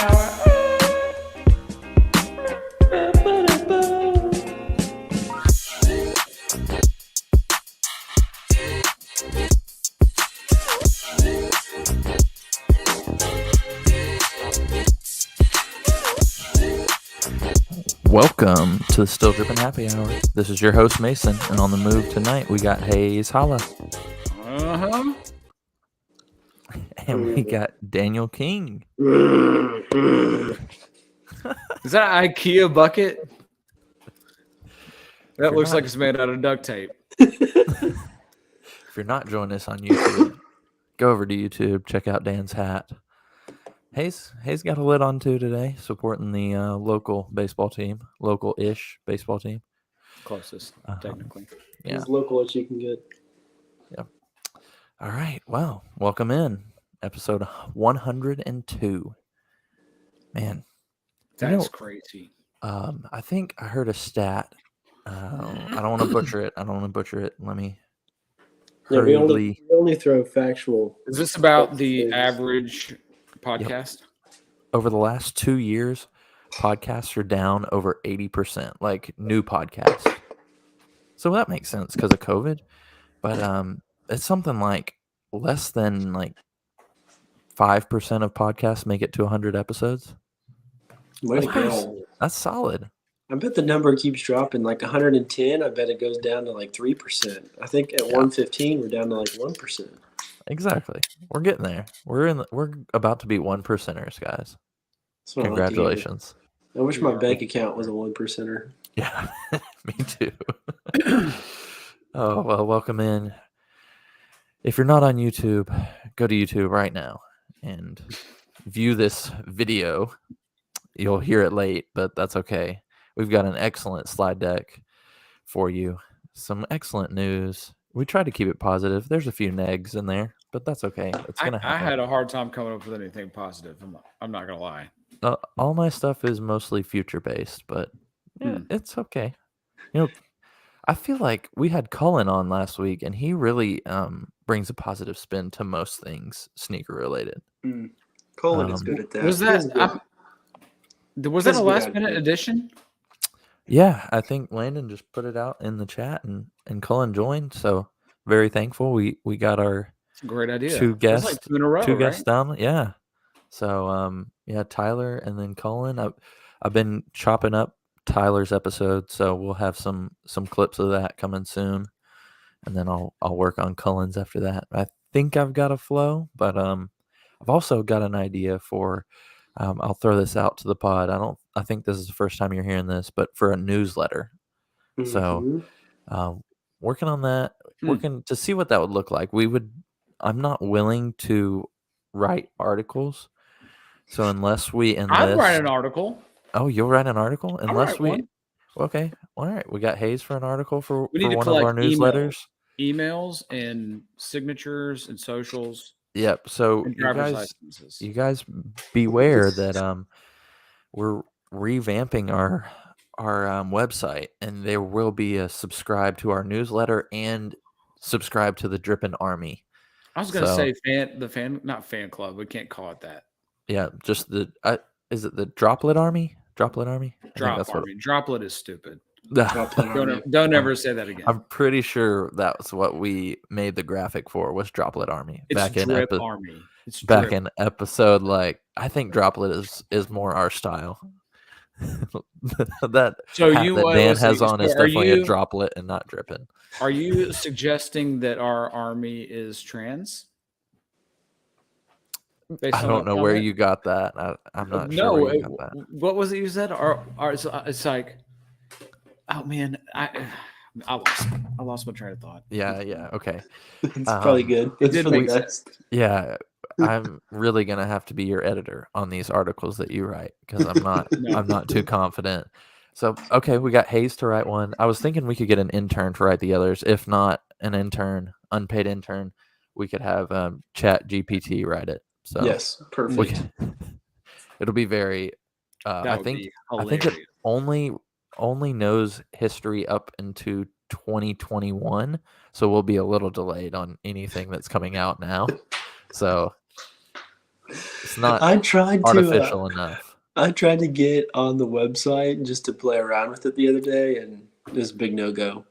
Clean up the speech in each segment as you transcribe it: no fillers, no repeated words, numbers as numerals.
Hour. Welcome to the Still Drippin Happy Hour. This is your host Mason, and on the move tonight we got Hayes Holla, and we got Daniel King. Is that an IKEA bucket? That looks like it's made out of duct tape. If you're not joining us on YouTube, go over to YouTube, check out Dan's hat. Hayes got a lid on too today, supporting the local baseball team, local-ish baseball team. Closest, technically. Yeah. As local as you can get. Yep. All right. Well, welcome in episode 102. Man, that's crazy. I think I heard a stat. I don't want to butcher it. Let me. Yeah, we only throw factual. Is this about the average podcast? Yep. Over the last 2 years, podcasts are down over 80%, like new podcasts. So that makes sense because of COVID. But it's something like less than like 5% of podcasts make it to 100 episodes. That's solid. I bet the number keeps dropping. Like 110, I bet it goes down to like 3%. I think at 115, we're down to like 1%. Exactly. We're getting there. We're about to be 1%ers, guys. Congratulations. I wish my bank account was a 1%er. Yeah, me too. Oh, well, welcome in. If you're not on YouTube, go to YouTube right now and view this video. You'll hear it late, but that's okay. We've got an excellent slide deck for you. Some excellent news. We tried to keep it positive. There's a few negs in there, but that's okay. It's gonna happen. I had a hard time coming up with anything positive. I'm not gonna lie. All my stuff is mostly future based, but it's okay. You know, I feel like we had Cullen on last week, and he really brings a positive spin to most things sneaker related. Cullen is good at that. Was that a last minute addition? Yeah, I think Landon just put it out in the chat, and Cullen joined. So very thankful. We got our great idea. Two guests, like two in a row, two guests down. Yeah. So Tyler and then Cullen. I've been chopping up Tyler's episode, so we'll have some clips of that coming soon, and then I'll work on Cullen's after that. I think I've got a flow, but I've also got an idea for. I'll throw this out to the pod. I think this is the first time you're hearing this, but for a newsletter. So working on that, working to see what that would look like. I'm not willing to write articles. So unless we enlist, I'll write an article. Oh, you'll write an article? Unless we okay. All right. We got Hayes for an article for one of our newsletters. Emails and signatures and socials. Yep. So you guys beware that we're revamping our website, and there will be a subscribe to our newsletter and subscribe to the Drippin Army. I was going to say not fan club. We can't call it that. Yeah, just is it the Droplet Army? Droplet Army? Droplet is stupid. Don't ever say that again. I'm pretty sure that's what we made the graphic for was Droplet Army. Army. Back in episode, like, I think Droplet is more our style. that Dan has on is definitely a droplet and not dripping. Are you suggesting that our army is trans? I don't know where you got that. I'm not sure where you got that. What was it you said? It's like, oh man, I lost my train of thought. Yeah. Okay. It's probably good. It's for the best. Yeah. I'm really gonna have to be your editor on these articles that you write because I'm not I'm not too confident. So okay, we got Hayes to write one. I was thinking we could get an intern to write the others. If not an unpaid intern, we could have Chat GPT write it. So yes, perfect. It'll be very. I think it only knows history up into 2021, so we'll be a little delayed on anything that's coming out now. So It's not I tried to artificial enough. I tried to get on the website just to play around with it the other day, and it was a big no-go.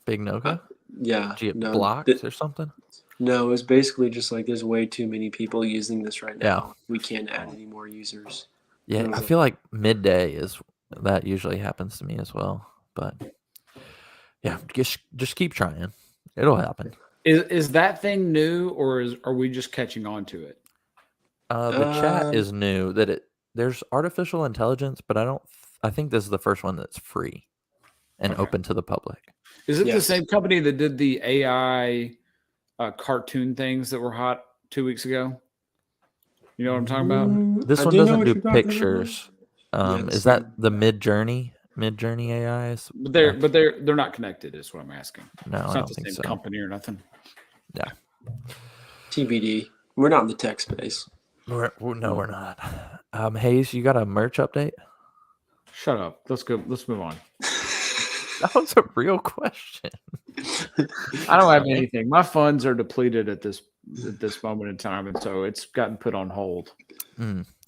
Big no-go? Yeah, Did you get no, blocked or something? no, it was basically just like there's way too many people using this right Yeah. now. We can't add any more users. Yeah, And I I was feel like midday is that usually happens to me as well. But yeah, just keep trying. It'll happen. Is that thing new, or are we just catching on to it? The chat Um, is new. There's artificial intelligence, but I think this is the first one that's free and Okay. open to the public. Is it the Yes. same company that did the AI cartoon things that were hot 2 weeks ago? You know what I'm talking about? This I one do know doesn't what do you're talking about. pictures. Yeah, Is that the Mid-Journey AI? But they're not connected. Is what I'm asking. No, It's I not don't the think same so. company or nothing. Yeah, TBD. We're not in the tech space. we're not. Hayes, you got a merch update? Shut up. Let's go. Let's move on. That was a real question. I don't have anything. My funds are depleted at this moment in time, and so it's gotten put on hold.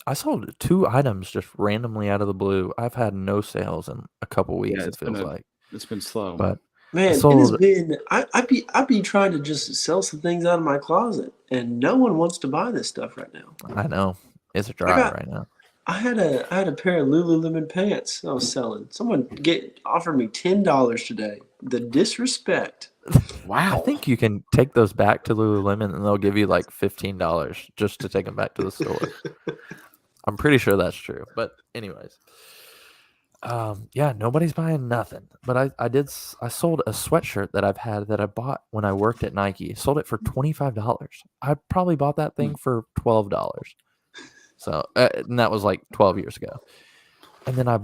I sold 2 items just randomly out of the blue. I've had no sales in a couple weeks. It feels like it's been slow. but Man, it has sold- been. I'd be trying to just sell some things out of my closet, and no one wants to buy this stuff right now. I know it's dry right now. I had a pair of Lululemon pants I was selling. Someone offered me $10 today. The disrespect. Wow. I think you can take those back to Lululemon and they'll give you like $15 just to take them back to the store. I'm pretty sure that's true. But anyways, yeah, nobody's buying nothing. But I sold a sweatshirt that I've had that I bought when I worked at Nike. Sold it for $25. I probably bought that thing for $12. So and that was like 12 years ago. And then I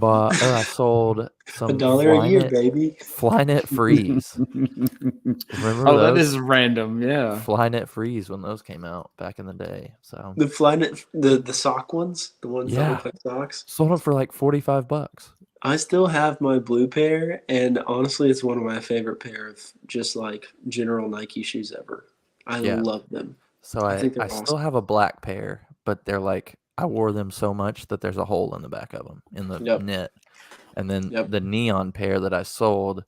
sold some $1 a year, baby. Flyknit Freeze. Remember Oh, those? that is random. Yeah. Flyknit Freeze when those came out back in the day. So The Flyknit, the sock ones, the ones that look like socks. sold it for like $45. I still have my blue pair, and honestly, it's one of my favorite pair of just like general Nike shoes ever. I love them. So I think they're still awesome. have a black pair, but they're like I wore them so much that there's a hole in the back of them in the knit. And then the neon pair that I sold,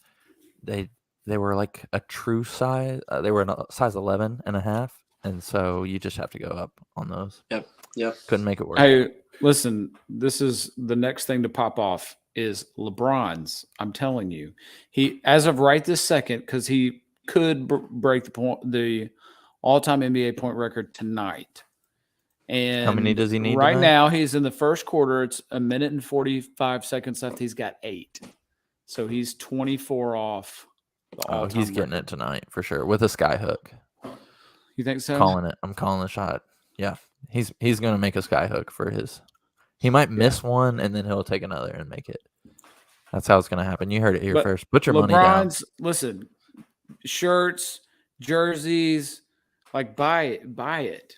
they were like a true size. They were a size 11 and a half. And so you just have to go up on those. Yep. Couldn't make it work. Hey, listen, this is the next thing to pop off is LeBron's. I'm telling you, he, as of right this second, because he could break the all-time NBA point record tonight. And how many does he need right tonight? now? He's in the first quarter. It's 1 minute and 45 seconds left. He's got 8, so he's 24 off. He's getting it tonight for sure with a sky hook. You think so? I'm calling the shot. Yeah, he's gonna make a sky hook for his. He might miss one and then he'll take another and make it. That's how it's gonna happen. You heard it here first. Put your money down. Listen, shirts, jerseys, like buy it.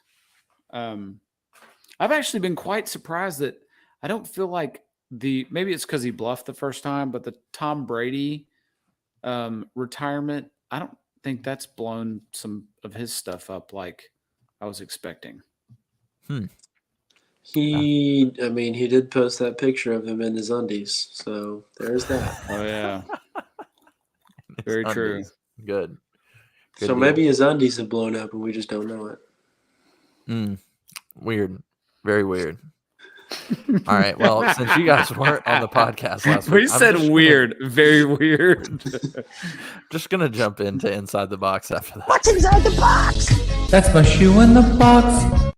I've actually been quite surprised that I don't feel like maybe it's because he bluffed the first time, but the Tom Brady retirement, I don't think that's blown some of his stuff up like I was expecting. He did post that picture of him in his undies, so there's that. Oh yeah, very true. Good. So deal. maybe his undies have blown up and we just don't know it. Weird. Very weird. All right. Well, since you guys weren't on the podcast last week, We said weird, very weird. Just gonna jump into Inside the Box after that. What's inside the box? That's my shoe in the box.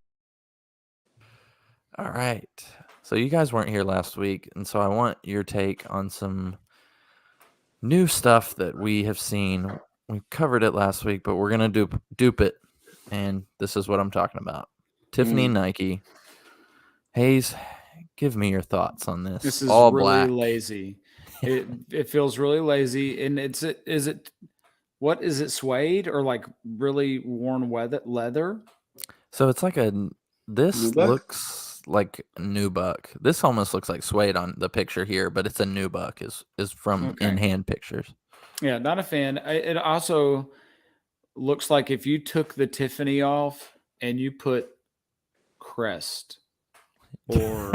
All right. So you guys weren't here last week, and so I want your take on some new stuff that we have seen. We covered it last week, but we're gonna dupe it, and this is what I'm talking about. Tiffany Nike. Hayes, give me your thoughts on this. This is all really black. lazy. It feels really lazy, and what is it, suede or like really worn leather? So it's like this Nubuck? looks like nubuck. This almost looks like suede on the picture here, but it's a nubuck is from in-hand pictures. Yeah, not a fan. It also looks like if you took the Tiffany off and you put Crest or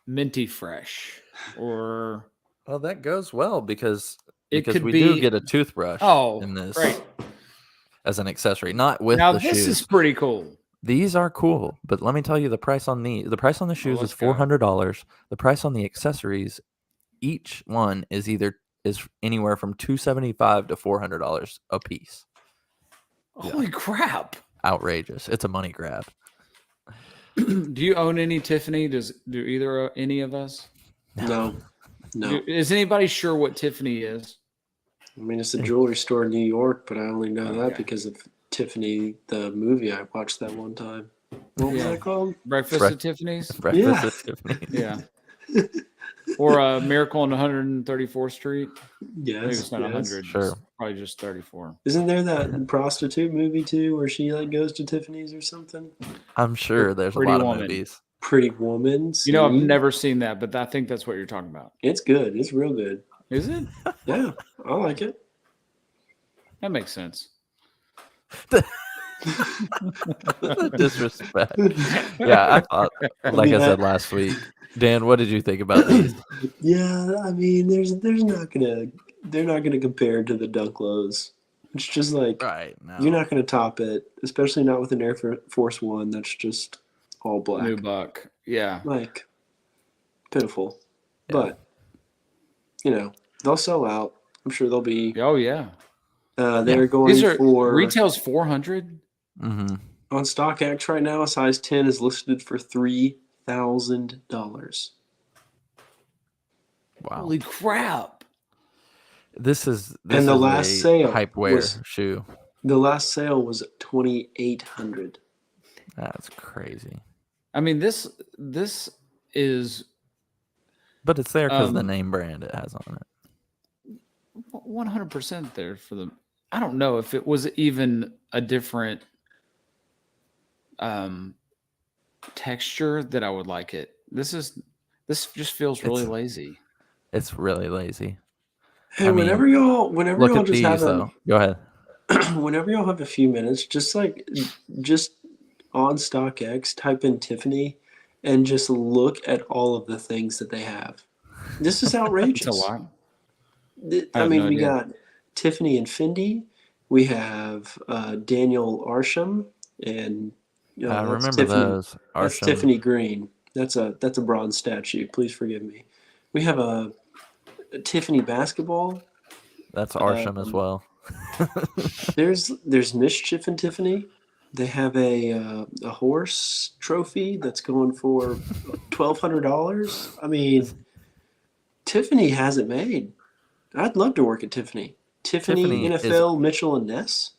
Minty Fresh or Well, that goes well because it could we be. do get a toothbrush in this Great. as an accessory, not with Now the this shoes. is pretty cool. These are cool, but let me tell you the price on these. The price on the shoes is let's go. $400. The price on the accessories, each one is anywhere from $275 to $400 a piece. Holy crap! Outrageous! It's a money grab. Do you own any Tiffany? Do either any of us? No. Is anybody sure what Tiffany is? I mean, it's a jewelry store in New York, but I only know that Okay. because of Tiffany, the movie. I watched that one time. What was that called? Breakfast Bre- at Tiffany's? Breakfast Yeah. at Tiffany's. Yeah. Or Miracle on 134th Street? Maybe Yes. it's not yes. 100. Sure. It's probably just 34. Isn't there that prostitute movie too, where she like goes to Tiffany's or something? I'm sure there's a Pretty lot of Woman. movies. Pretty Woman. You know, I've see? never seen that, but I think that's what you're talking about. It's good. It's real good. Is it? Yeah, I like it. That makes sense. Disrespect. Yeah, I thought, like I said last week. Dan, what did you think about these? Yeah, I mean, they're not gonna compare to the Dunk Lows. It's just like Right. No. you're not gonna top it, especially not with an Air Force One that's just all black. New buck. Yeah. Like pitiful, Yeah. but they'll sell out. I'm sure they'll be. Oh, yeah. They're going These are for retail's 400. Mm-hmm. on StockX right now. A size 10 is listed for $3,000. Wow. Holy crap. This is And the last a sale hype wear was- shoe. The last sale was $2,800. That's crazy. I mean, this is But it's there because of the Um, name brand it has on it. 100% there for them. I don't know if it was even a different texture that I would like it. This just feels really It's- lazy. It's really lazy. Hey, I mean, whenever y'all Look at just these have though. Go ahead. whenever y'all have a few minutes, just on StockX, type in Tiffany, and just look at all of the things that they have. This is It's a outrageous. lot. I have mean, no we idea. got Tiffany and Fendi. We have Daniel Arsham, and I that's remember Tiffany. those. That's Arsham. Tiffany Green. That's a bronze statue. Please forgive me. We have a Tiffany basketball. That's Arsham as well. There's Mischief and Tiffany. They have a horse trophy that's going for $1,200. I mean, Tiffany has it made. I'd love to work at Tiffany. Tiffany is- NFL, Mitchell and Ness.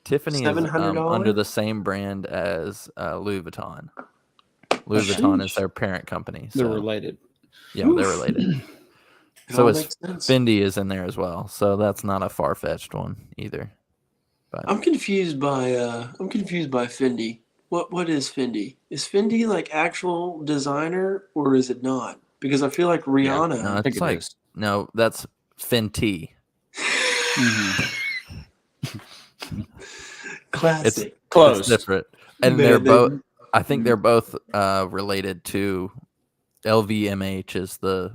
Tiffany is $700? under the same brand as Louis Vuitton. Louis Sheesh. Vuitton is their parent company. They're So, related. yeah, they're Oof. related. It So all is makes sense. Fendi is in there as well. So that's not a far-fetched one either. I'm confused by Fendi. What is Fendi? Is Fendi like actual designer or is it not? Because I feel like Rihanna. No, I think it's it like is. no, that's Fenty. Classic. It's Close. different. And Man, they're they- both I think they're both related to LVMH is the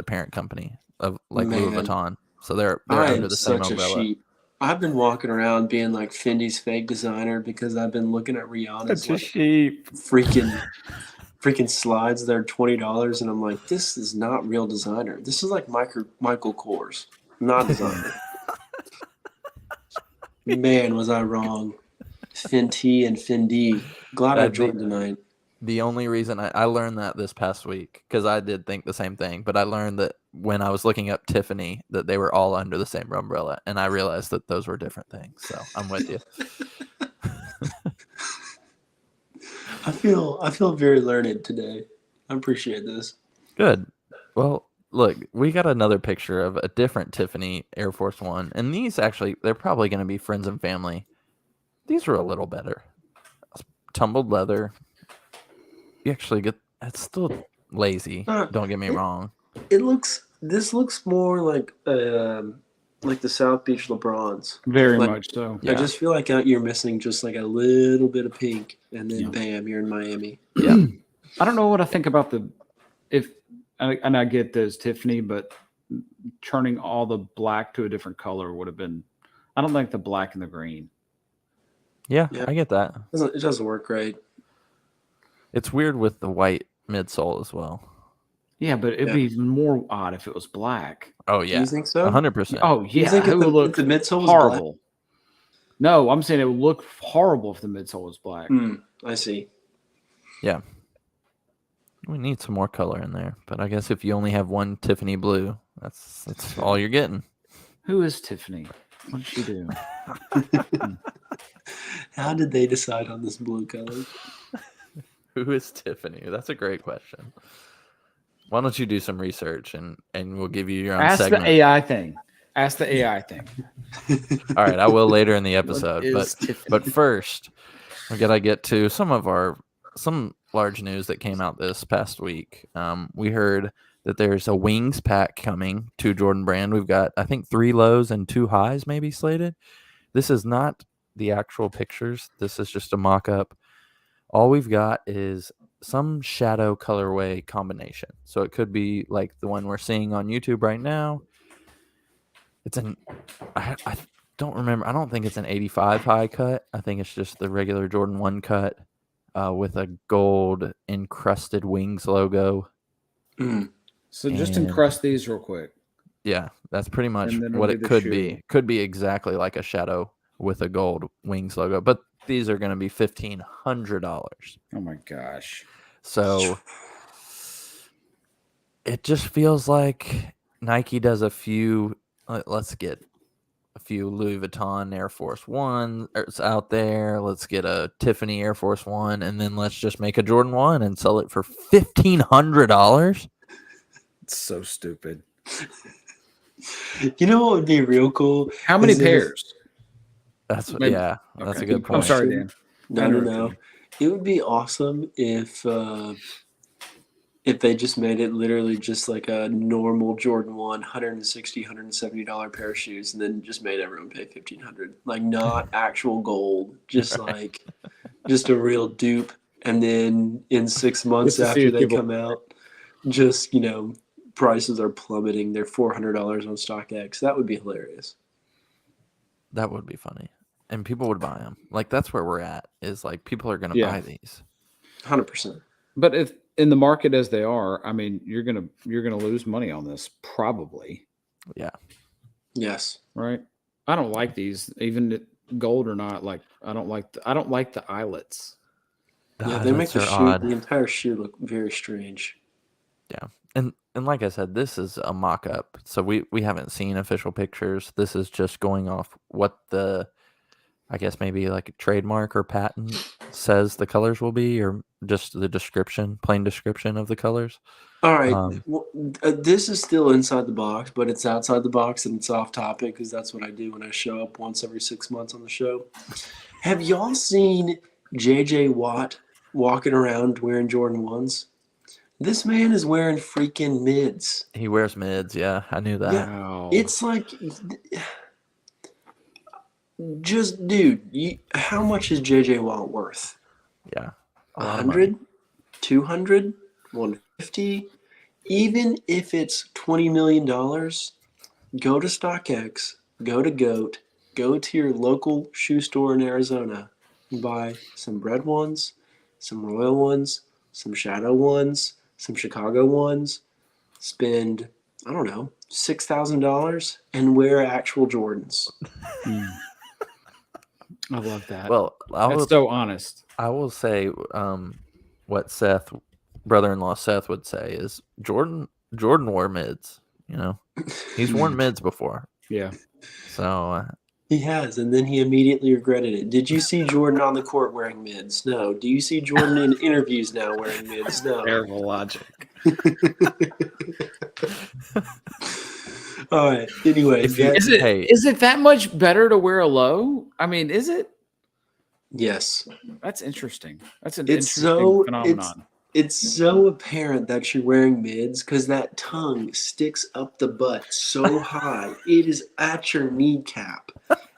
parent company of like Louis Man. Vuitton. So they're I under am the same such a umbrella. sheep. I've been walking around being like Fendi's fake designer because I've been looking at Rihanna's like, sheep. freaking slides that are $20, and I'm like, this is not real designer. This is like Michael Kors, not designer. Man, was I wrong. Fenty and Fendi. Glad I joined tonight. The only reason I learned that this past week, because I did think the same thing, but I learned that when I was looking up Tiffany, that they were all under the same umbrella, and I realized that those were different things. So I'm with you. I feel very learned today. I appreciate this. Good. Well, look, we got another picture of a different Tiffany Air Force One, and these actually, they're probably going to be friends and family. These were a little better. Tumbled leather. You actually get, it's still lazy. Don't get me wrong. This looks more like like the South Beach LeBrons. Very Like, much so. Yeah. I just feel like you're missing just like a little bit of pink, and then Yeah. bam, you're in Miami. Yeah. I don't know what I think about and I get this Tiffany, but turning all the black to a different color would have been. I don't like the black and the green. Yeah, Yeah. I get that. It doesn't work right. It's weird with the white midsole as well. Yeah, but it'd Yeah. be even more odd if it was black. Oh Do yeah, you think so? 100%. Oh You yeah, think it if would look if the midsole was black? horrible. No, I'm saying it would look horrible if the midsole was black. I see. Yeah. We need some more color in there, but I guess if you only have one Tiffany blue, that's all you're getting. Who is Tiffany? What did she do? How did they decide on this blue color? Who is Tiffany? That's a great question. Why don't you do some research and we'll give you your own Ask segment. the AI thing. Ask the AI thing. All right, I will later in the episode. is But Tiffany? first, we gotta get to some large news that came out this past week. We heard that there's a wings pack coming to Jordan Brand. We've got, I think, 3 lows and 2 highs maybe slated. This is not the actual pictures. This is just a mock-up. All we've got is some shadow colorway combination. So it could be like the one we're seeing on YouTube right now. I don't remember. I don't think it's an 85 high cut. I think it's just the regular Jordan 1 cut with a gold encrusted wings logo. So just And- encrust these real quick. Yeah, that's pretty much And then it'll what be it the could shoe. be. Could be exactly like a shadow with a gold wings logo, but these are going to be $1,500. Oh my gosh. So it just feels like Nike does a few. Let's get a few Louis Vuitton Air Force One out there. Let's get a Tiffany Air Force One, and then let's just make a Jordan 1 and sell it for $1,500. It's so stupid. You know what would be real cool? How many Is if- pairs? That's Maybe- that's Okay. a good I'm point. sorry, Dan. No. It would be awesome if they just made it literally just like a normal Jordan 1, $160, $170 pair of shoes, and then just made everyone pay $1,500. Like not actual gold, just like just a real dupe. And then in 6 months Just to see after if they people- come out, just prices are plummeting. They're $400 on StockX. That would be hilarious. That would be funny, and people would buy them. Like that's where we're at. Is like people are going to Yeah. buy these. 100%. But if in the market as they are, I mean, you're gonna lose money on this probably, Yeah. Yes. right? I don't like these, even gold or not. Like I don't like the eyelets. The Yeah, they make eyelets the are odd. the entire shoe look very strange. And like I said, this is a mock-up, so we haven't seen official pictures. This is just going off what I guess maybe like a trademark or patent says the colors will be, or just the plain description of the colors. All right. Um, This is still inside the box, but it's outside the box and it's off topic because that's what I do when I show up once every 6 months on the show. Have y'all seen JJ Watt walking around wearing Jordan 1s? This man is wearing freaking mids. He wears mids. Yeah, I knew that. Yeah. Wow. It's like, just dude, how much is JJ Watt worth? Yeah. A lot of money. 100, 200, 150. Even if it's $20 million, go to StockX, go to GOAT, go to your local shoe store in Arizona and buy some red ones, some royal ones, some shadow ones, some Chicago ones. Spend, I don't know, $6,000 and wear actual Jordans. I love that. Well, That's so honest. I will say what brother-in-law Seth would say is Jordan wore mids. He's worn mids before. Yeah. So He has, and then he immediately regretted it. Did you see Jordan on the court wearing mids? No. Do you see Jordan in interviews now wearing mids? No. Terrible logic. All right. Anyway, If you- Is it Hey. is it that much better to wear a low? I mean, is it? yes, That's interesting. That's an It's interesting so- phenomenon. it's so apparent that you're wearing mids because that tongue sticks up the butt so high. It is at your kneecap.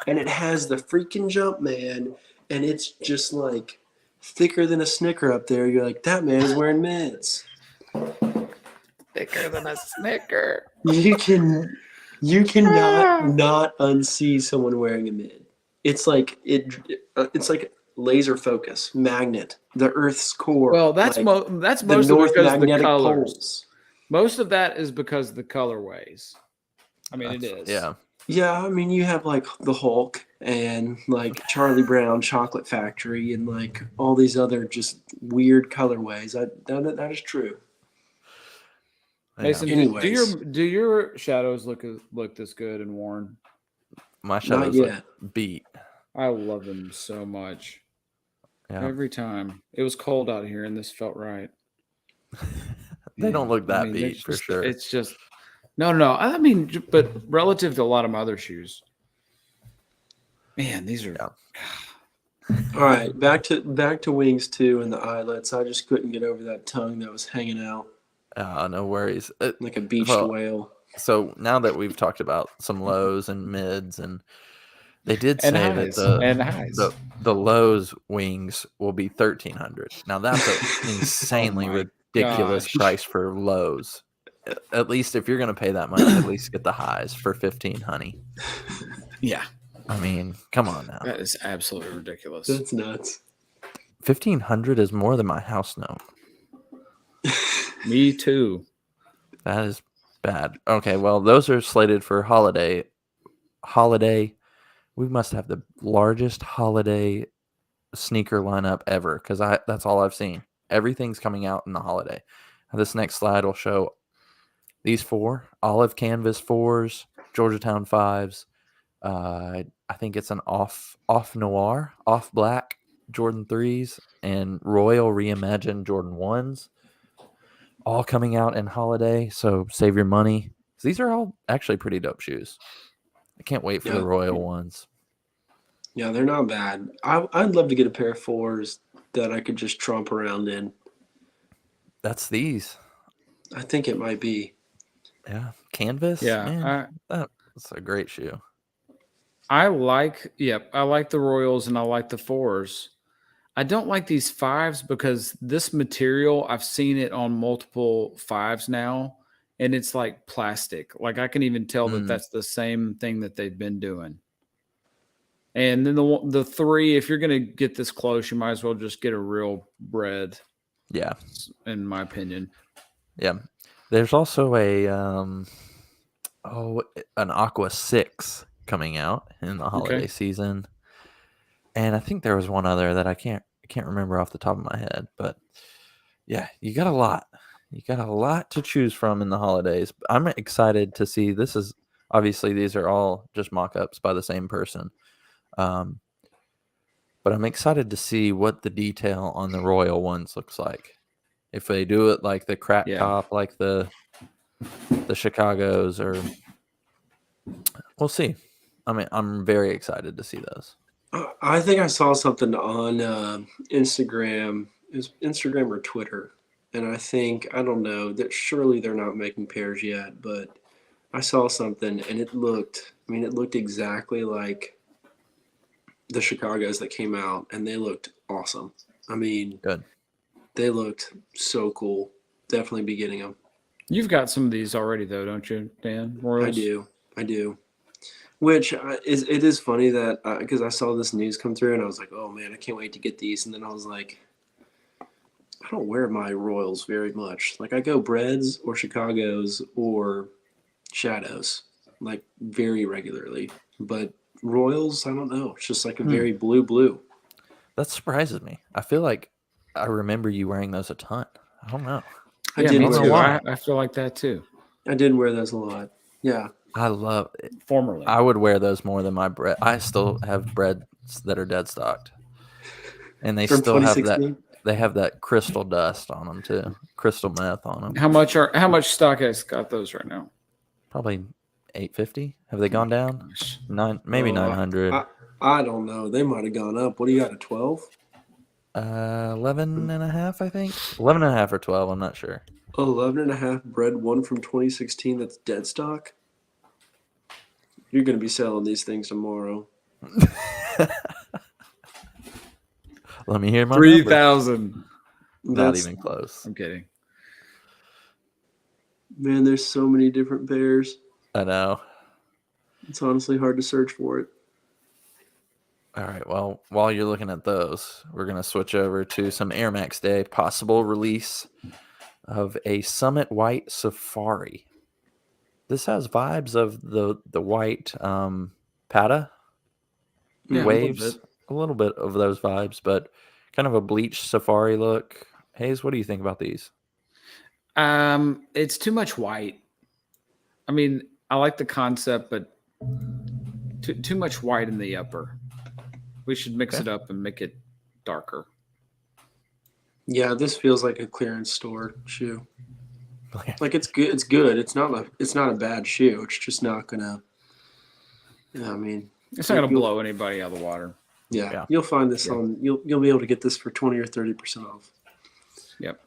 And it has the freaking jump man. And it's just like thicker than a Snicker up there. You're like, that man is wearing mids. Thicker than a Snicker. You cannot not unsee someone wearing a mid. It's like it's like laser focus, magnet, the Earth's core. Well, that's like that's the mostly North because of the Magnetic colors. Poles. Most of that is because of the colorways. I mean, it is. Yeah. Yeah, I mean, you have like the Hulk and like Charlie Brown Chocolate Factory and like all these other just weird colorways. That is true. Mason, Anyways. do your shadows look this good and worn? My Not shadows yet. look beat. I love them so much. Yeah. Every time. It was cold out here and this felt right. They don't look that I mean, beat for sure. It's just no. I mean, but relative to a lot of my other shoes, man, these are. Yeah. All right, back to wings 2 and the eyelets. I just couldn't get over that tongue that was hanging out No worries. like a beached Well, whale. So now that we've talked about some lows and mids, and they did And say highs, that and highs. the lows wings will be $1,300. Now that's an insanely my ridiculous gosh. price for lows. At least if you're going to pay that much, at least get the highs for 15, honey. Yeah, I mean, come on now. that is absolutely ridiculous. That's nuts. 1,500 is more than my house note. Me too. That is bad. Okay, well, those are slated for holiday. We must have the largest holiday sneaker lineup ever because that's all I've seen. Everything's coming out in the holiday. This next slide will show these 4 olive canvas 4s, Georgetown 5s. I think it's an off noir, off black Jordan 3s, and Royal reimagined Jordan 1s. All coming out in holiday, so save your money. These are all actually pretty dope shoes. I can't wait for the Royal ones. Yeah, they're not bad. I'd love to get a pair of 4s that I could just tromp around in. That's these. I think it might be. Yeah, canvas. Yeah, man, that's a great shoe. I like the Royals and I like the 4s. I don't like these 5s because this material, I've seen it on multiple 5s now, and it's like plastic. Like I can even tell that that's the same thing that they've been doing. And then the 3, if you're going to get this close, you might as well just get a real bread. Yeah, in my opinion. Yeah, there's also an Aqua 6 coming out in the holiday season. And I think there was one other that I can't remember off the top of my head, but yeah, you got a lot. You got a lot to choose from in the holidays. I'm excited to see. This is obviously these are all just mock-ups by the same person, but I'm excited to see what the detail on the Royal ones looks like. If they do it like the crack top, like the Chicago's, or we'll see. I mean, I'm very excited to see those. I think I saw something on Instagram. Is Instagram or Twitter? And I don't know, that surely they're not making pairs yet, but I saw something and it looked exactly like the Chicago's that came out, and they looked awesome. I mean, good. They looked so cool. Definitely be getting them. You've got some of these already, though, don't you, Dan? Royals? I do. Which it is funny that because I saw this news come through and I was like, oh man, I can't wait to get these. And then I was like, I don't wear my Royals very much. Like I go Breads or Chicago's or Shadows like very regularly, but Royals, I don't know. It's just like a very blue. That surprises me. I feel like I remember you wearing those a ton. I don't know. I did wear why. I feel like that too. I did wear those a lot. Yeah. I love it. Formerly. I would wear those more than my bread. I still have breads that are dead stocked. And they still have that. They have that crystal dust on them too. Crystal meth on them. How much StockX got those right now? Probably $850. Have they gone down? Maybe 900. I don't know. They might have gone up. What do you got, a 12? 11 and a half, I think. 11 and a half or 12, I'm not sure. 11.5 bred one from 2016 that's dead stock. You're going to be selling these things tomorrow. Let me hear my number. 3,000. Not That's- even close. I'm kidding. Man, there's so many different pairs. I know. It's honestly hard to search for it. All right. Well, while you're looking at those, we're going to switch over to some Air Max Day possible release of a Summit White Safari. This has vibes of the white Pata Yeah, waves. A little bit of those vibes, but kind of a bleached safari look. Hayes, what do you think about these? It's too much white. I mean, I like the concept, but too much white in the upper. We should mix it up and make it darker. Yeah, this feels like a clearance store shoe. Like it's good. It's good. It's not a bad shoe. It's just not gonna. I mean, It's not gonna blow anybody out of the water. yeah. You'll find this on. You'll be able to get this for 20 or 30% off. Yep.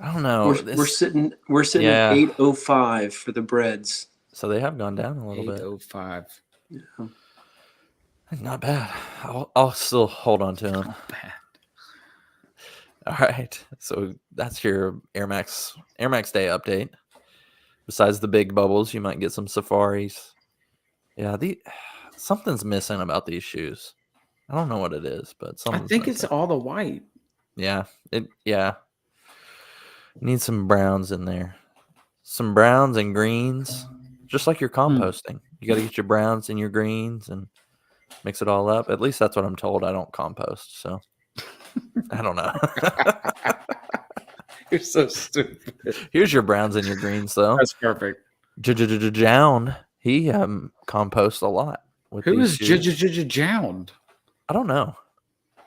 I don't know. We're sitting at 805 for the breads. So they have gone down a little bit. 805. Yeah. Not bad. I'll still hold on to them. Not bad. All right. So that's your Air Max Day update. Besides the big bubbles, you might get some safaris. Yeah, something's missing about these shoes. I don't know what it is, but I something's think missing. it's all the white. Yeah. Need some browns in there. Some browns and greens. Just like you're composting. You got to get your browns and your greens and mix it all up. At least that's what I'm told. I don't compost, so I don't know. You're so stupid. Here's your browns and your greens, though. That's perfect. Jown, he composts a lot. With Who these is shoes. Jound? I don't know.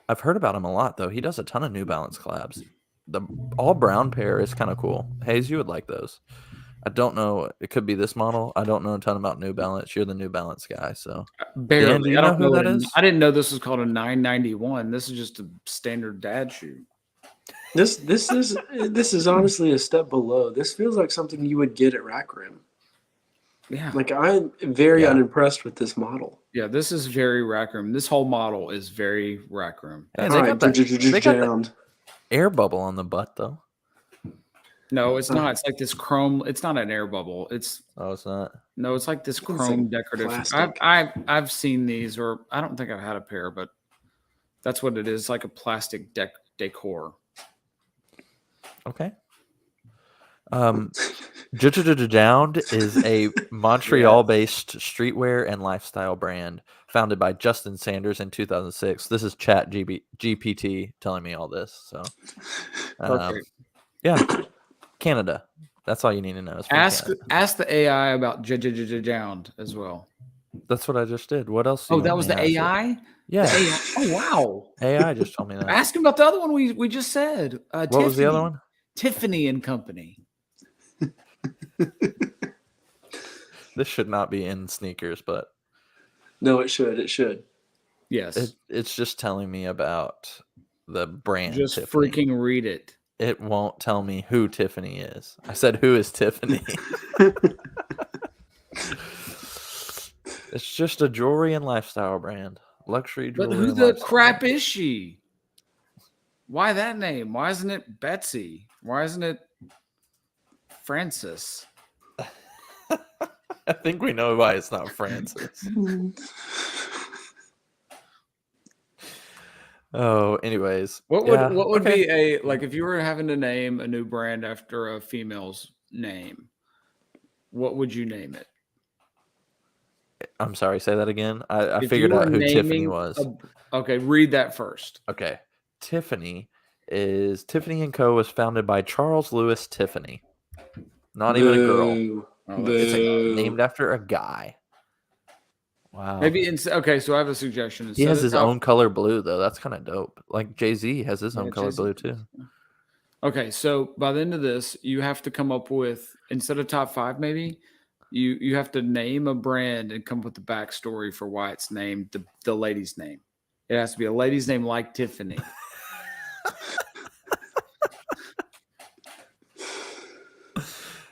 I've heard about him a lot, though. He does a ton of New Balance collabs. The all brown pair is kind of cool. Hayes, you would like those. I don't know. It could be this model. I don't know a ton about New Balance. You're the New Balance guy, so Barely. Dan, do you know who that is? I didn't know this was called a 991. This is just a standard dad shoe. This is honestly a step below. This feels like something you would get at Rack Rim. Yeah. Like I'm very unimpressed with this model. Yeah, this is very Rack Room. This whole model is very Rack Room. Hey, they got the Jammed. air bubble on the butt, though. No, it's not. It's like this chrome. It's not an air bubble. It's not. no. It's like this It's chrome like decorative. plastic. I've seen these, or I don't think I've had a pair, but that's what it is. Like a plastic decor. Okay. Jound is a Montreal-based streetwear and lifestyle brand founded by Justin Sanders in 2006. This is Chat GPT telling me all this. So, Perfect. yeah, Canada. That's all you need to know. It's from Canada. Ask the AI about Jound as well. That's what I just did. What else? do you Oh, that want was me the to ask AI. you? Yeah. The AI. Oh wow. AI just told me that. Ask him about the other one we just said. What was the other one? Tiffany and Company. This should not be in sneakers, but No, it should. It should. Yes. it's just telling me about the brand. Just Tiffany. freaking read it. It won't tell me who Tiffany is. I said, who is Tiffany? It's just a jewelry and lifestyle brand. Luxury jewelry. But who and the lifestyle crap brand. is she? Why that name? Why isn't it Betsy? Why isn't it Francis? I think we know why it's not Francis. Oh, anyways. What would okay. be a like if you were having to name a new brand after a female's name? What would you name it? I'm sorry, say that again. I If figured you were out who Tiffany naming was. Okay, read that first. Okay. Tiffany & Co. was founded by Charles Lewis Tiffany. Not even a girl. Boo. Oh, It's Boo. named after a guy. Wow. Maybe okay. So I have a suggestion. He has his own color blue, though. That's kind of dope. Like Jay-Z has his own color Jay-Z. blue, too. Okay, so by the end of this, you have to come up with instead of top 5, maybe you have to name a brand and come up with the backstory for why it's named the lady's name. It has to be a lady's name like Tiffany.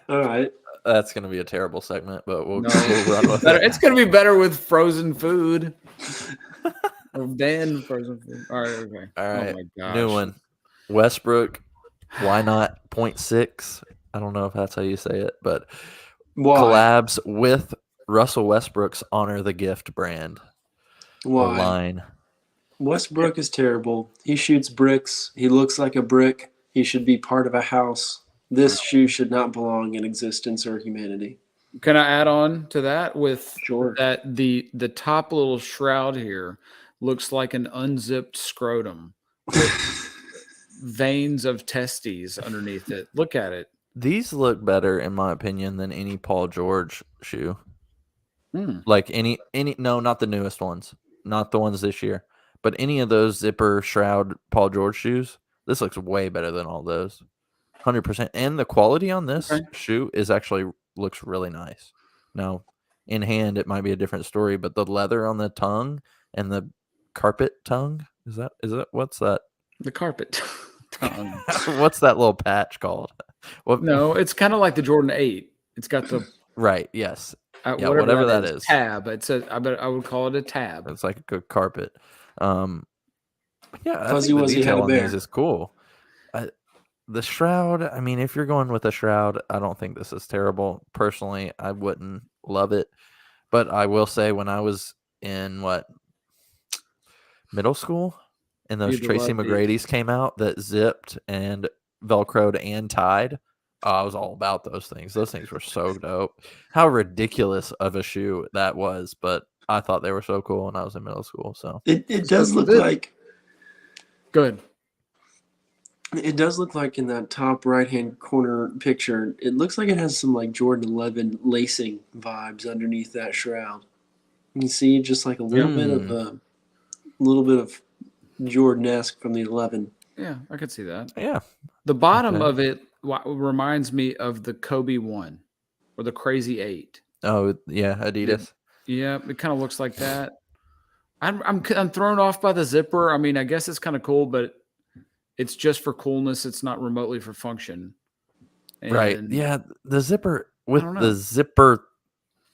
All right. That's gonna be a terrible segment, but we'll, No. we'll run with Better, it. it's going to be better with frozen food. Or then frozen food. All right. Okay. All right, Oh my gosh. new one. Westbrook. Why not 0.6? I don't know if that's how you say it, but Why? collabs with Russell Westbrook's Honor the Gift brand or Why? line. Westbrook is terrible. He shoots bricks. He looks like a brick. He should be part of a house. This shoe should not belong in existence or humanity. Can I add on to that with Sure. that the top little shroud here looks like an unzipped scrotum with veins of testes underneath it. Look at it. These look better, in my opinion, than any Paul George shoe. Hmm. Like no, not the newest ones, not the ones this year, but any of those zipper shroud Paul George shoes. This looks way better than all those, 100%. And the quality on this Okay. shoe is actually looks really nice. Now, in hand, it might be a different story, but the leather on the tongue and the carpet tongue is that what's that? The carpet tongue. What's that little patch called? What? No, it's kind of like the Jordan 8. It's got the Right. Yes. Yeah, whatever, whatever that that is. is. Tab. It's a. I would call it a tab. It's like a good carpet. Yeah, I Fuzzy think the Wuzzy had detail a on bear. these is cool. The shroud, I mean, if you're going with a shroud, I don't think this is terrible. Personally, I wouldn't love it. But I will say when I was in middle school and those You'd Tracy love these. McGrady's came out that zipped and velcroed and tied, I was all about those things. Those things were so dope. How ridiculous of a shoe that was, but I thought they were so cool when I was in middle school. So It does look Good. like Good. it does look like in that top right hand corner picture, it looks like it has some like Jordan 11 lacing vibes underneath that shroud. You can see just like a little bit of Jordan-esque from the 11. Yeah, I could see that. yeah, The bottom Okay. of it reminds me of the Kobe 1 or the Crazy 8. oh yeah, Adidas. Yeah, it kind of looks like that. I'm thrown off by the zipper. I mean, I guess it's kind of cool, but it's just for coolness. It's not remotely for function. Right. And Yeah. The zipper with don't know. the zipper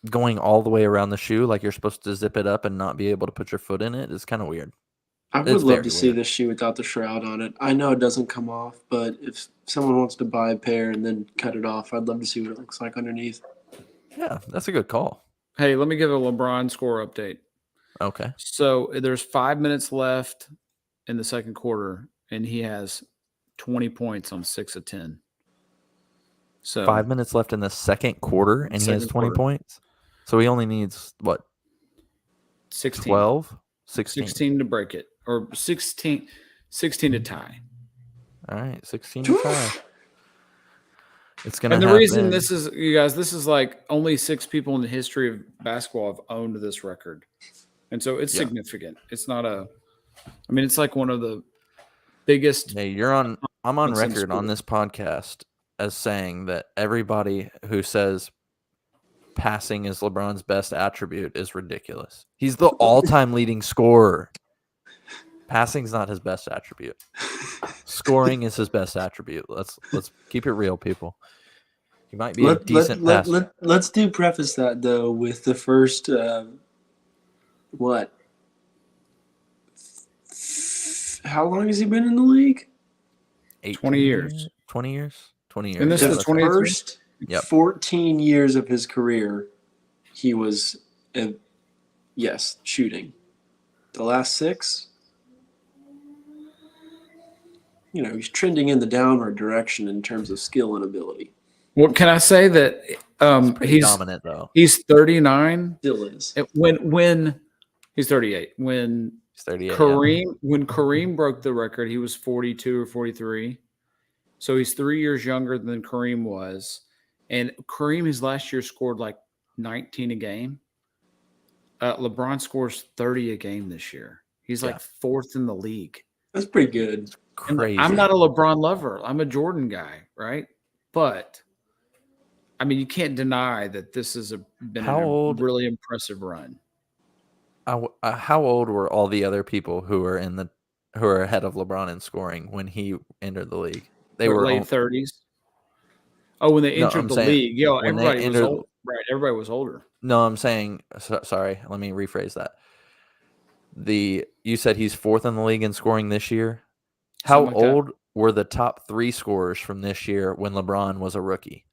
going all the way around the shoe, like you're supposed to zip it up and not be able to put your foot in it, is kind of weird. I would It's love very to see weird. this shoe without the shroud on it. I know it doesn't come off, but if someone wants to buy a pair and then cut it off, I'd love to see what it looks like underneath. Yeah, that's a good call. Hey, let me give a LeBron score update. Okay. So there's 5 minutes left in the second quarter, and he has 20 points on 6 of 10. So 5 minutes left in the second quarter, and he has Second 20 quarter. points. So he only needs what? 16. 12? 16. 16 to break it, or 16 to tie. All right, 16 to tie. It's gonna. And the happen. reason this is, you guys, this is like only 6 people in the history of basketball have owned this record, and so it's Yeah. significant. It's not a. I mean, it's like one of the biggest. Hey, I'm on It's in record on sport. this podcast as saying that everybody who says passing is LeBron's best attribute is ridiculous. He's the all-time leading scorer. Passing's not his best attribute. Scoring is his best attribute. Let's keep it real, people. He might be a decent passer. Let's do preface that though with the first what? How long has he been in the league? 20 years. 20 years. 20 years. And this Yeah, is that's 20 right. First Yep. 14 years of his career, he was, shooting. The last 6, he's trending in the downward direction in terms of skill and ability. Well, can I say that Pretty he's dominant though. he's 39 Still is. when he's 38 when He's 38. Yeah. Kareem broke the record, he was 42 or 43. So he's 3 years younger than Kareem was. And Kareem, his last year, scored like 19 a game. LeBron scores 30 a game this year. He's like 4th in the league. That's pretty good. And Crazy. I'm not a LeBron lover. I'm a Jordan guy, right? But, I mean, you can't deny that this has been How a old- really impressive run. how old were all the other people who are ahead of LeBron in scoring when he entered the league? They Their were late 30s. Oh, when they No, entered I'm the saying league, yo, when they everybody was entered. old. Right, everybody was older. No, I'm saying sorry. Let me rephrase that. You said he's fourth in the league in scoring this year. How Something like that. old were the top 3 scorers from this year when LeBron was a rookie?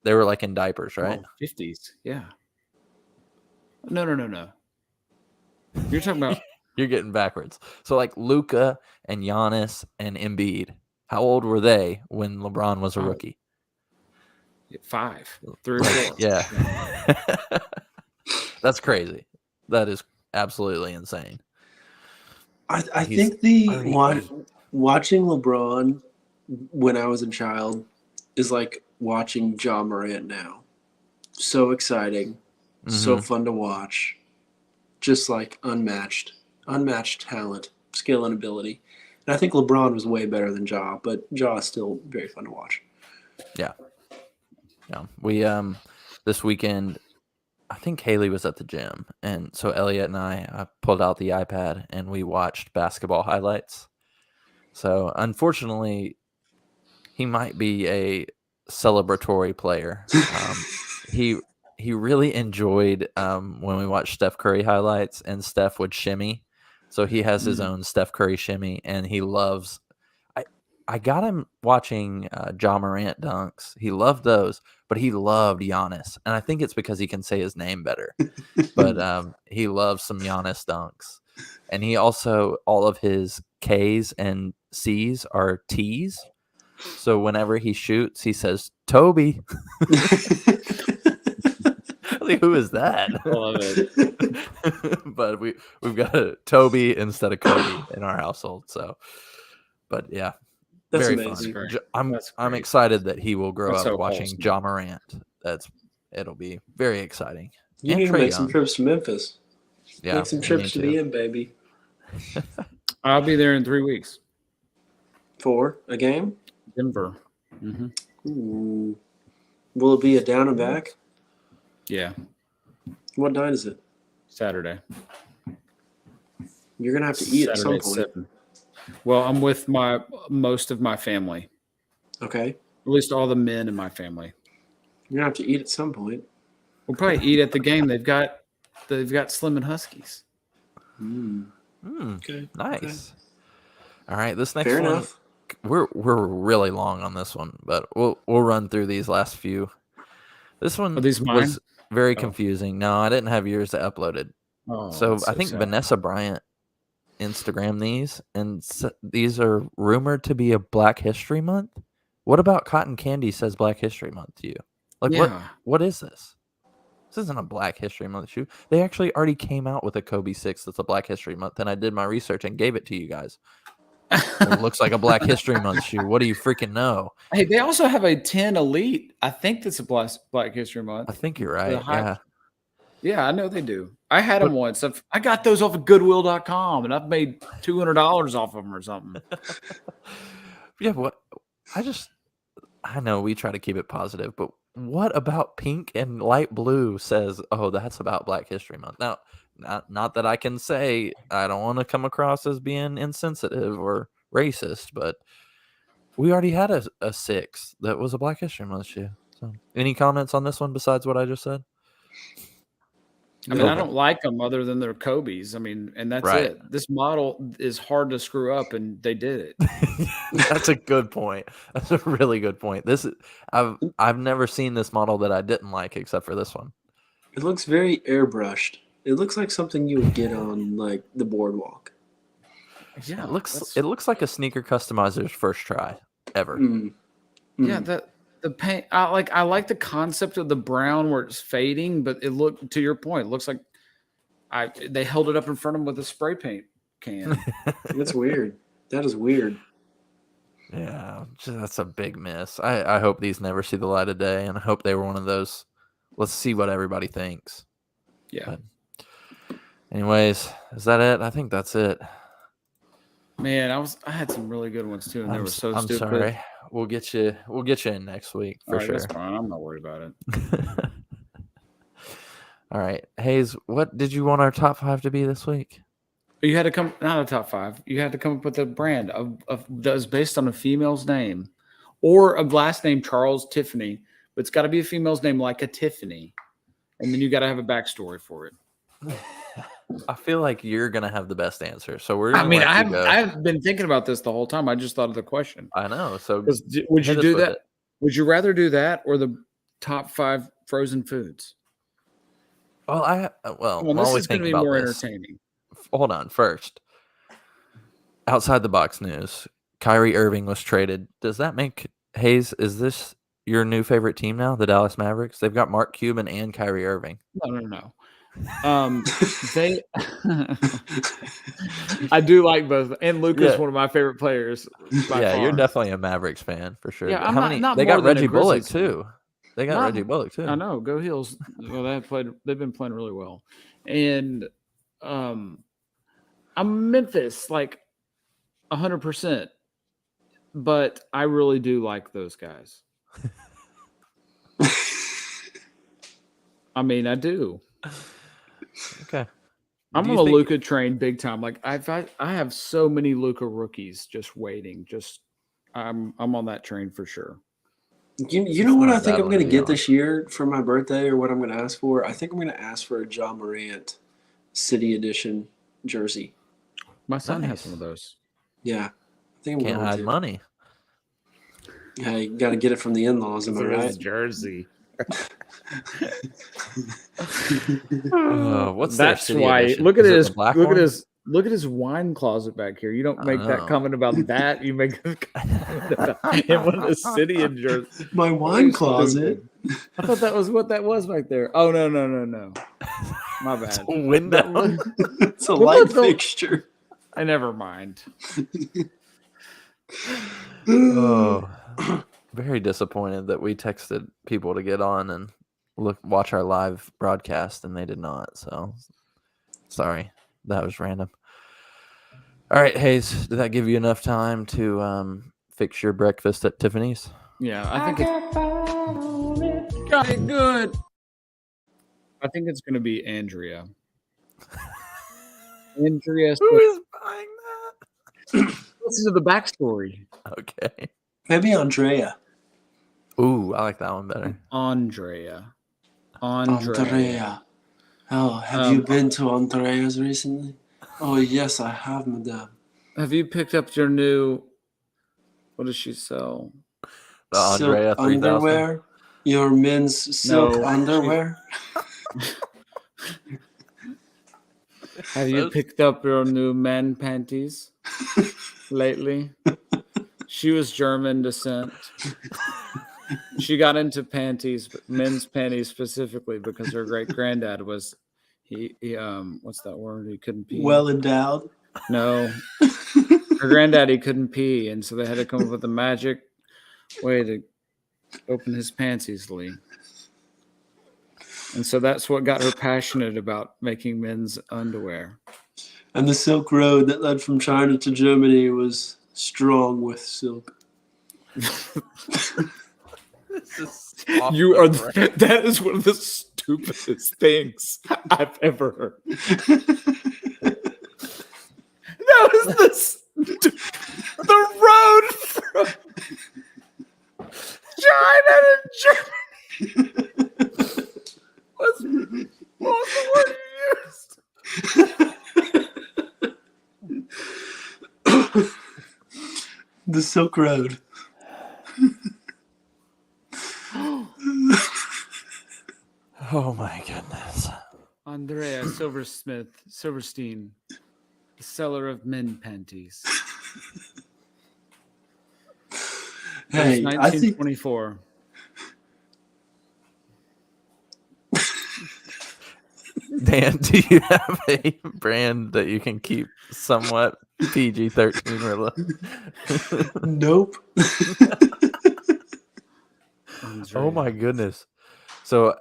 They were like in diapers, right? Oh, 50s. Yeah. No. You're talking about You're getting backwards. So like Luka and Giannis and Embiid, how old were they when LeBron was a Oh. rookie? 5, 3 or 4. Yeah. That's crazy. That is absolutely insane. I He's think the already watching LeBron when I was a child is like watching Ja Morant now. So exciting, so fun to watch, just like unmatched talent, skill, and ability. And I think LeBron was way better than Ja, but Ja is still very fun to watch. Yeah. We this weekend, I think Haley was at the gym, and so Elliot and I pulled out the iPad and we watched basketball highlights. So unfortunately, he might be a celebratory player. He really enjoyed when we watched Steph Curry highlights, and Steph would shimmy. So he has his own Steph Curry shimmy, and he loves. I got him watching Ja Morant dunks. He loved those, but he loved Giannis, and I think it's because he can say his name better. But he loves some Giannis dunks, and he also all of his K's and C's are T's. So whenever he shoots, he says Toby. Like, who is that? I love it. But we've got a Toby instead of Cody in our household. So, but yeah, That's very amazing. fun. Great. I'm That's I'm great. excited that he will grow That's up so watching wholesome. Ja Morant. It'll be very exciting. You And need to Trae make some Young. trips to Memphis. Yeah, Make some we trips need to the end, baby. I'll be there in 3 weeks. For a game? Denver. Hmm. Ooh. Will it be a down and back? Yeah, What night is it? Saturday. You're gonna have to eat at some Saturday point. at 7. Well, I'm with most of my family. Okay. At least all the men in my family. You're gonna have to eat at some point. We'll probably eat at the game. They've got Slim and Huskies. Okay. Nice. All right, this next Fair one. enough. We're really long on this one, but we'll run through these last few. This one Are these mine? was very Oh. confusing. No, I didn't have yours uploaded. Oh, So that's I think sad. Vanessa Bryant Instagram these, and these are rumored to be a Black History Month. What about Cotton Candy says Black History Month to you? Like Yeah. what is this? This isn't a Black History Month shoe. They actually already came out with a Kobe 6 that's a Black History Month, and I did my research and gave it to you guys. It looks like a Black History Month shoe. What do you freaking know? Hey, they also have a 10 Elite. I think that's a Black History Month. I think you're The right. high- Yeah. Yeah, I know they do. I had them once. I got those off of Goodwill.com, and I've made $200 off of them or something. Yeah, what I know we try to keep it positive, but what about pink and light blue says, oh, that's about Black History Month? Now, not that I can say I don't want to come across as being insensitive or racist, but we already had a 6 that was a Black History Month shoe. So, any comments on this one besides what I just said? I mean, I Okay. don't like them other than they're Kobe's. I mean, and that's Right. it. This model is hard to screw up, and they did it. That's a good point. That's a really good point. I've never seen this model that I didn't like except for this one. It looks very airbrushed. It looks like something you would get on like the boardwalk. Yeah, It looks like a sneaker customizer's first try ever. Yeah, the paint. I like the concept of the brown where it's fading, but it looked, to your point, it looks like they held it up in front of them with a spray paint can. That's weird. That is weird. Yeah, that's a big miss. I hope these never see the light of day, and I hope they were one of those. Let's see what everybody thinks. Yeah. But anyways, is that it? I think that's it. Man, I had some really good ones too, and they were so I'm stupid. sorry. We'll get you in next week for All right, sure. that's fine. I'm not worried about it. All right, Hayes, what did you want our top 5 to be this week? You had to come, not a top 5. You had to come up with a brand of that was based on a female's name or a last name Charles Tiffany, but it's got to be a female's name like a Tiffany, and then you got to have a backstory for it. I feel like you're gonna have the best answer, so we're gonna let you go. I've been thinking about this the whole time. I just thought of the question. I know. So Would you hit us do with that? it. Would you rather do that or the top 5 frozen foods? Well, Well, while this we is going think to be about more this, entertaining. hold on. First, outside the box news, Kyrie Irving was traded. Does that make Hayes? Is this your new favorite team now, the Dallas Mavericks? They've got Mark Cuban and Kyrie Irving. No. They, I do like both, and Luka's Yeah. one of my favorite players. By Yeah, you're far. definitely a Mavericks fan for sure. Yeah, But I'm not they more got than a Reggie Bullock Grizzlies fan. too. They got Not- Reggie Bullock too. I know. Go Heels. Well, they've been playing really well, and I'm Memphis like 100%, but I really do like those guys. I mean, I do. Okay. I'm Do on you a think- Luka train big time. Like I have so many Luka rookies just waiting. I'm on that train for sure. You know what not I think bad I'm one, going to to be get this year for my birthday, or what I'm going to ask for? I think I'm going to ask for a John Morant City Edition jersey. My son Nice. has one of those. Yeah, I think I'm Can't going hide to. money. Hey, got to get it from the in-laws, am I right? jersey. What's their That's city why. edition? Look at Is it his the black look one? at his wine closet back here. You don't make that Oh. comment about that. You make a comment about him with the city in jersey. My wine closet. I thought that was what that was back there. Oh no. My It's bad. a window. It's a Well, light no. fixture. I never mind. Oh, very disappointed that we texted people to get on and watch our live broadcast, and they did not. So sorry, that was random. All right, Hayes, did that give you enough time to fix your breakfast at Tiffany's? Yeah, I think it's got it good. I think it's going to be Andrea. Andrea, Who is buying listen to the backstory. that? Okay. Maybe Andrea. Ooh, I like that one better. Andrea. Andrea. Oh, have you been to Andrea's recently? Oh, yes, I have, madame. Have you picked up your new? What does she sell? The Andrea Silk 3000. underwear? Your men's silk No. underwear? Have you picked up your new man panties lately? She was German descent. She got into panties, men's panties specifically, because her great granddad was he what's that word? He couldn't pee. Well endowed. No. Her granddaddy couldn't pee, and so they had to come up with a magic way to open his pants easily. And so that's what got her passionate about making men's underwear. And the Silk Road that led from China to Germany was strong with silk. You are that is one of the stupidest things I've ever heard. That was the road from China to Germany. What was the word you used? The Silk Road. Oh my goodness. Andrea Silverstein, the seller of men panties. Hey, It was I think 1924. Dan, do you have a brand that you can keep somewhat PG-13 related? nope. Oh my goodness. So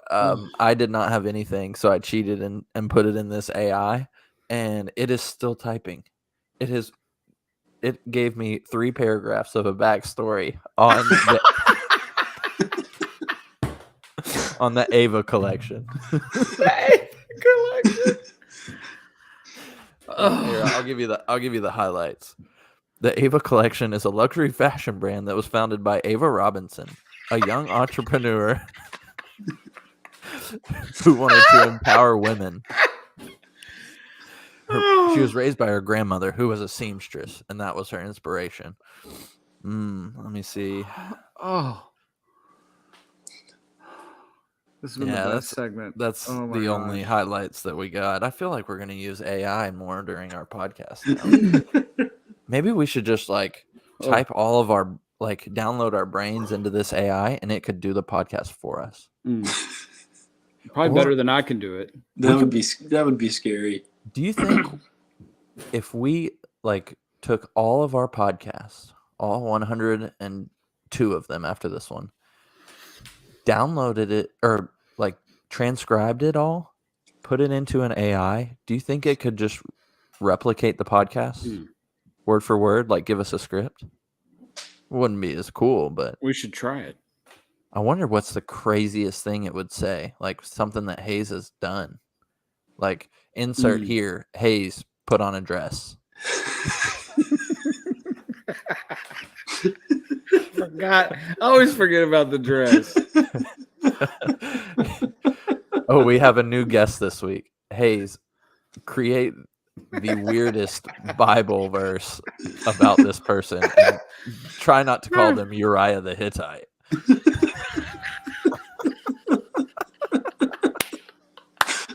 I did not have anything, so I cheated and put it in this AI, and it is still typing. It gave me 3 paragraphs of a backstory on on the Ava collection. Collection. Here, I'll give you the highlights. The Ava collection is a luxury fashion brand that was founded by Ava Robinson, a young entrepreneur who wanted to empower women. She was raised by her grandmother, who was a seamstress, and that was her inspiration. Let me see. Oh, this has been the best segment. That's Oh my the only gosh. highlights that we got. I feel like we're going to use AI more during our podcast now. Maybe we should just type all of our download our brains into this AI, and it could do the podcast for us. Probably better than I can do it. That would be scary. Do you think if we took all of our podcasts, all 102 of them after this one, downloaded it or transcribed it all, put it into an AI, do you think it could just replicate the podcast word for word, give us a script? Wouldn't be as cool, but We should try it. I wonder what's the craziest thing it would say, something that Hayes has done. Insert here, Hayes put on a dress. Forgot. I always forget about the dress. Oh, we have a new guest this week. Hayes, create the weirdest Bible verse about this person. And try not to call them Uriah the Hittite.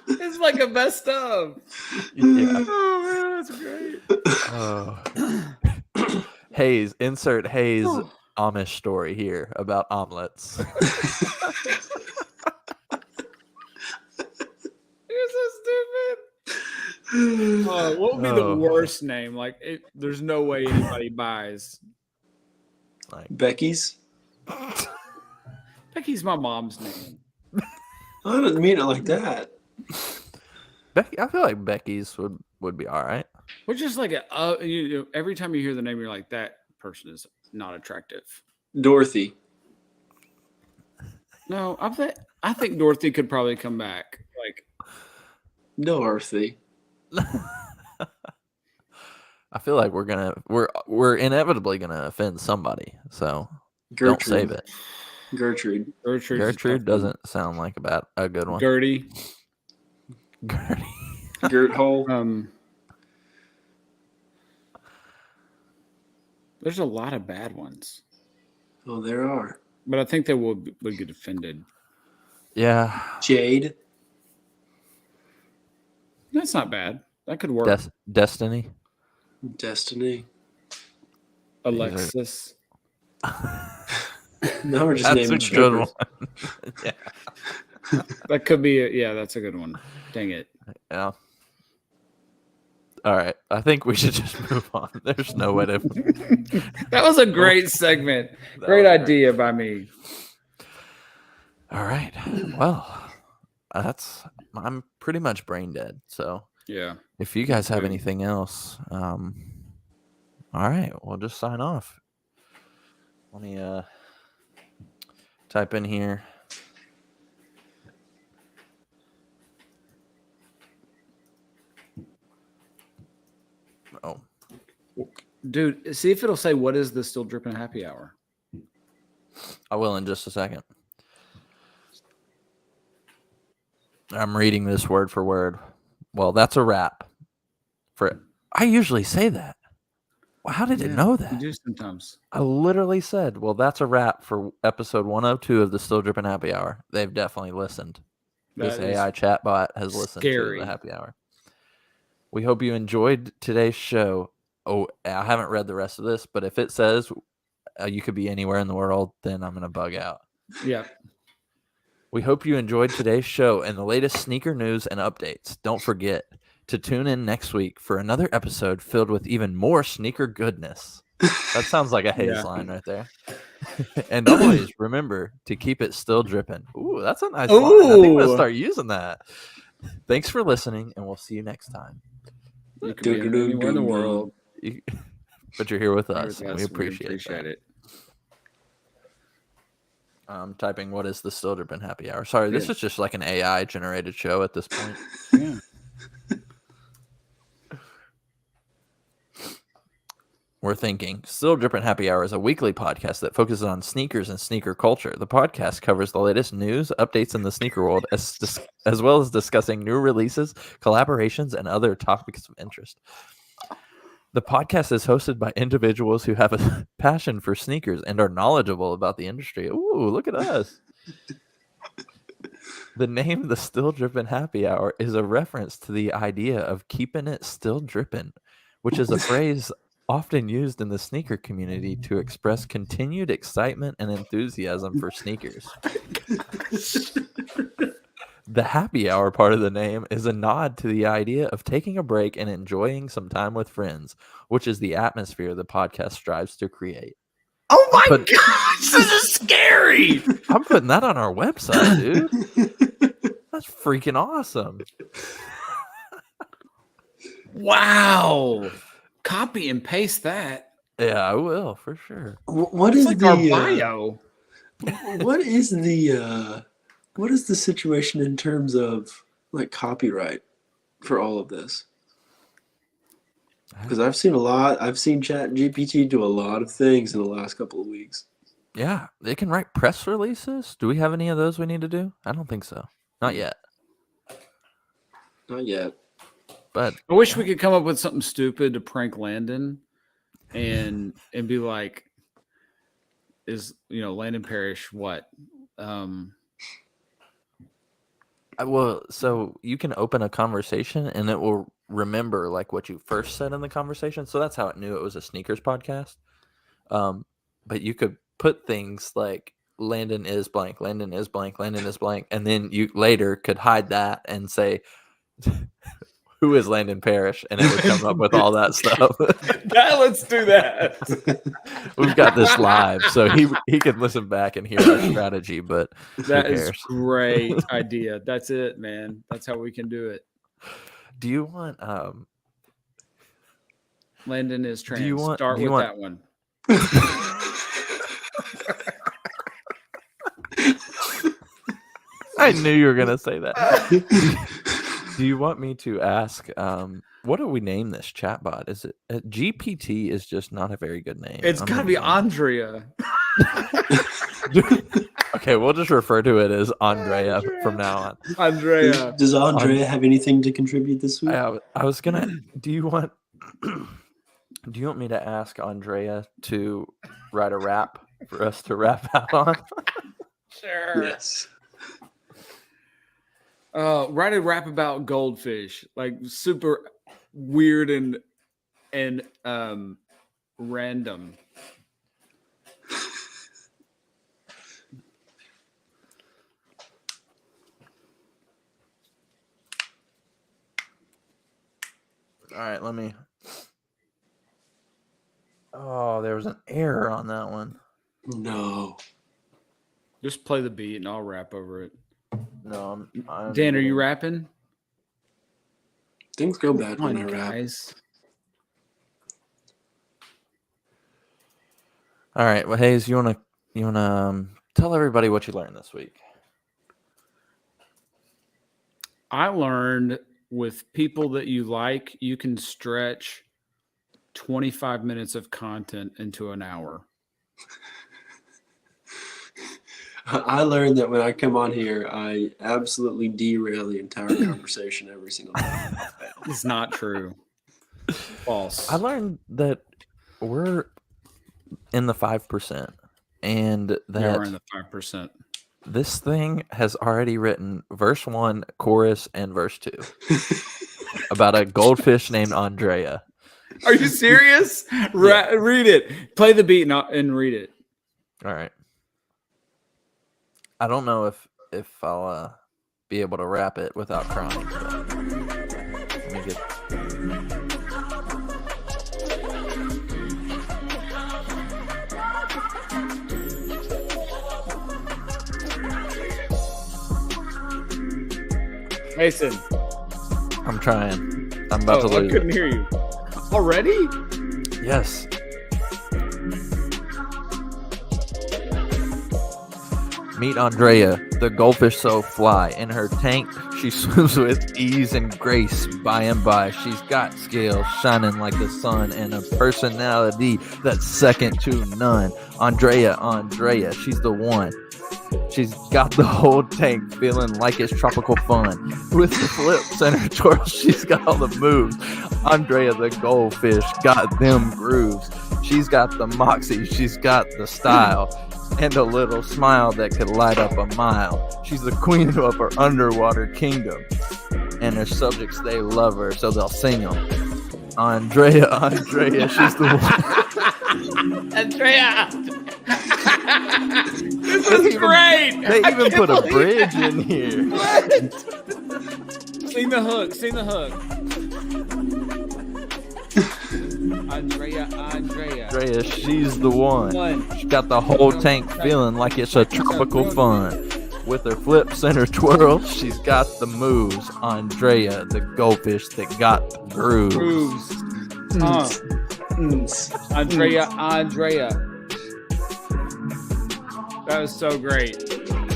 It's like a best of. Yeah. Oh man, that's great. Hayes, insert Hayes Amish story here about omelets. You're so stupid. What would be the worst name? There's no way anybody buys. Becky's? Becky's my mom's name. I didn't mean it like that. Becky, I feel like Becky's would be all right. Which is every time you hear the name, you're like, that person is not attractive. Dorothy. No, I think Dorothy could probably come back. Dorothy. I feel like we're inevitably gonna offend somebody, so don't save it. Gertrude. Gertrude doesn't sound like a good one. Gertie. Gert hole. There's a lot of bad ones. Oh, there are. But I think they would get offended. Yeah. Jade. That's not bad. That could work. Destiny. Destiny. Alexis. No, we're just That's naming a good strippers. one. Yeah. That could be that's a good one. Dang it. Yeah. All right. I think we should just move on. There's no way to. That was a great segment. Great idea by me. All right. Well, I'm pretty much brain dead. So Yeah. if you guys have anything else, all right, we'll just sign off. Let me type in here. Oh, Dude, see if it'll say, what is the Still Drippin Happy Hour? I will in just a second. I'm reading this word for word. Well, that's a wrap. I usually say that. Well, how did it know that? You do sometimes. I literally said, well, that's a wrap for episode 102 of the Still Drippin Happy Hour. They've definitely listened. This AI chatbot has listened to the happy hour. We hope you enjoyed today's show. Oh, I haven't read the rest of this, but if it says you could be anywhere in the world, then I'm going to bug out. Yeah. We hope you enjoyed today's show and the latest sneaker news and updates. Don't forget to tune in next week for another episode filled with even more sneaker goodness. That sounds like a Hayes line right there. And always remember to keep it still dripping. Ooh, that's a nice line. I think I'm going to start using that. Thanks for listening, and we'll see you next time. You could be anywhere in the world. But you're here with us, and we appreciate it. I'm typing what is the Still Drippin Happy Hour. Sorry, this Yeah. is just like an AI generated show at this point. Yeah. We're thinking Still Drippin Happy Hour is a weekly podcast that focuses on sneakers and sneaker culture. The podcast covers the latest news, updates in the sneaker world, as well as discussing new releases, collaborations, and other topics of interest. The podcast is hosted by individuals who have a passion for sneakers and are knowledgeable about the industry. Ooh, look at us. The name The Still Drippin Happy Hour is a reference to the idea of keeping it still drippin', which is a phrase often used in the sneaker community to express continued excitement and enthusiasm for sneakers. The happy hour part of the name is a nod to the idea of taking a break and enjoying some time with friends, which is the atmosphere the podcast strives to create. Oh my gosh, this is scary. I'm putting that on our website, dude. That's freaking awesome. Wow. Copy and paste that. Yeah, I will for sure. What It's is like the our bio. what is the situation in terms of like copyright for all of this? Because I've seen Chat GPT do a lot of things in the last couple of weeks. Yeah, they can write press releases. Do we have any of those we need to do? I don't think so. Not yet. Not yet. But I wish we could come up with something stupid to prank Landon and be like, Landon Parrish what? well, so you can open a conversation and it will remember like what you first said in the conversation. So that's how it knew it was a sneakers podcast. But you could put things like Landon is blank, Landon is blank, Landon is blank, and then you later could hide that and say who is Landon Parrish, and it would come up with all that stuff. Let's do that. We've got this live, so he can listen back and hear our strategy. But That is great idea. That's it, man. That's how we can do it. Do you want Landon is trans. Do you want- Start do you with want- that one. I knew you were gonna say that. Do you want me to ask? What do we name this chatbot? Is it GPT? Is just not a very good name. It's got to be Andrea. Okay, we'll just refer to it as Andrea from now on. Andrea. Does Andrea have anything to contribute this week? I was gonna. Do you want me to ask Andrea to write a rap for us to rap out on? Sure. Yes. Write a rap about goldfish, like super weird and random. All right, let me. Oh, there was an error on that one. No. Just play the beat and I'll rap over it. No, I'm Dan, are you rapping? Things go bad Come when on, I rap. guys. All right. Well, Hayes, you wanna tell everybody what you learned this week? I learned with people that you like, you can stretch 25 minutes of content into an hour. I learned that when I come on here, I absolutely derail the entire conversation every single time. It's not true. False. I learned that we're in the 5%, and We are in that the 5%. this thing has already written verse 1, chorus, and verse 2 about a goldfish named Andrea. Are you serious? Read it. Play the beat and read it. All right. I don't know if I'll be able to rap it without crying. But let me get. Mason. I'm trying. I'm about to I lose. couldn't hear you. Already? Yes. Meet Andrea, the goldfish so fly. In her tank, she swims with ease and grace. By and by, she's got scales shining like the sun and a personality that's second to none. Andrea, she's the one. She's got the whole tank feeling like it's tropical fun. With the flips and her twirls, she's got all the moves. Andrea the goldfish got them grooves. She's got the moxie, she's got the style, and a little smile that could light up a mile. She's the queen of her underwater kingdom, and her subjects, they love her, so they'll sing them. Andrea, she's the one. Andrea! This is great! They even put a bridge in here. What? Sing the hook. Andrea, she's the one. She got the whole tank feeling like it's a tropical fun. With her flips and her twirls, she's got the moves. Andrea, the goldfish that got the grooves. Andrea. That was so great.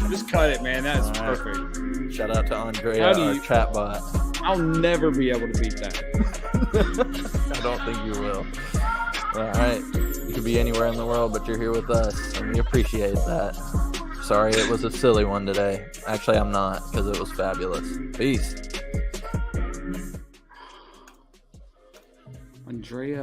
Just cut it, man. That's perfect. Shout out to Andrea, our chatbot. I'll never be able to beat that. I don't think you will. All right. You could be anywhere in the world, but you're here with us, and we appreciate that. Sorry, it was a silly one today. Actually, I'm not, because it was fabulous. Peace. Andrea.